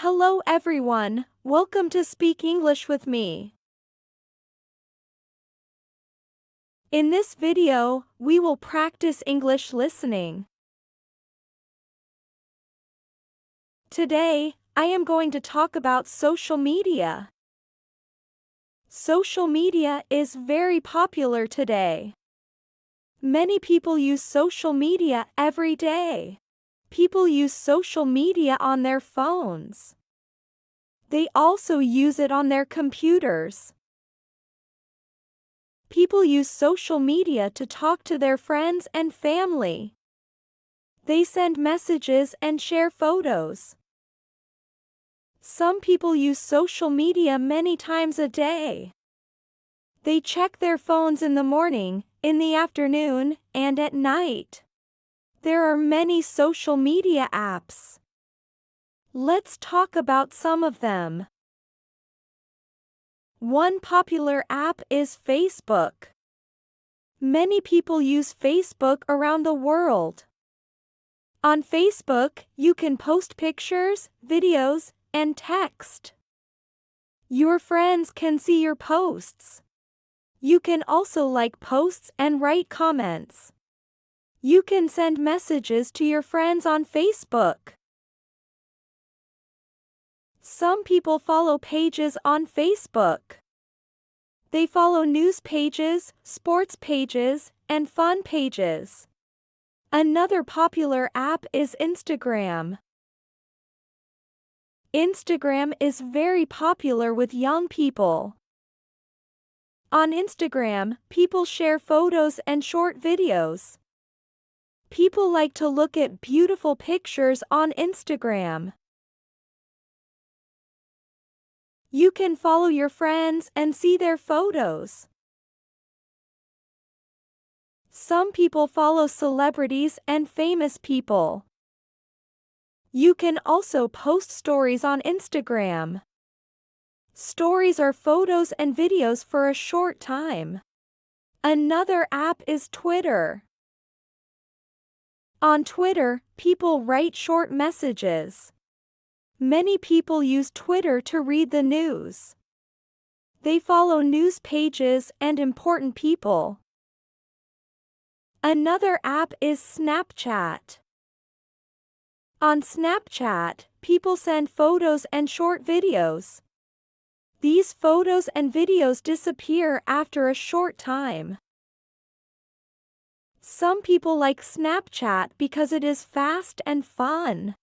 Hello everyone, welcome to Speak English with me. In this video, we will practice English listening. Today, I am going to talk about social media. Social media is very popular today. Many people use social media every day. People use social media on their phones. They also use it on their computers. People use social media to talk to their friends and family. They send messages and share photos. Some people use social media many times a day. They check their phones in the morning, in the afternoon, and at night. There are many social media apps. Let's talk about some of them. One popular app is Facebook. Many people use Facebook around the world. On Facebook, you can post pictures, videos, and text. Your friends can see your posts. You can also like posts and write comments. You can send messages to your friends on Facebook. Some people follow pages on Facebook. They follow news pages, sports pages, and fun pages. Another popular app is Instagram. Instagram is very popular with young people. On Instagram, people share photos and short videos. People like to look at beautiful pictures on Instagram. You can follow your friends and see their photos. Some people follow celebrities and famous people. You can also post stories on Instagram. Stories are photos and videos for a short time. Another app is Twitter. On Twitter, people write short messages. Many people use Twitter to read the news. They follow news pages and important people. Another app is Snapchat. On Snapchat, people send photos and short videos. These photos and videos disappear after a short time. Some people like Snapchat because it is fast and fun.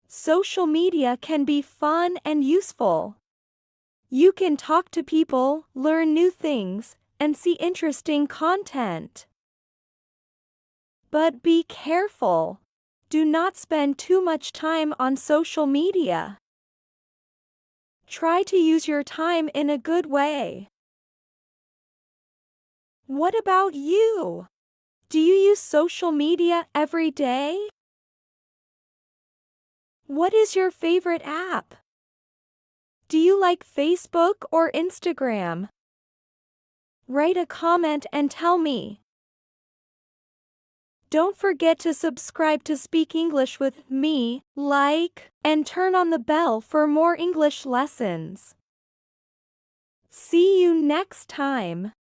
Social media can be fun and useful. You can talk to people, learn new things, and see interesting content. But be careful. Do not spend too much time on social media. Try to use your time in a good way. What about you? Do you use social media every day? What is your favorite app? Do you like Facebook or Instagram? Write a comment and tell me. Don't forget to subscribe to Speak English with me, like, and turn on the bell for more English lessons. See you next time.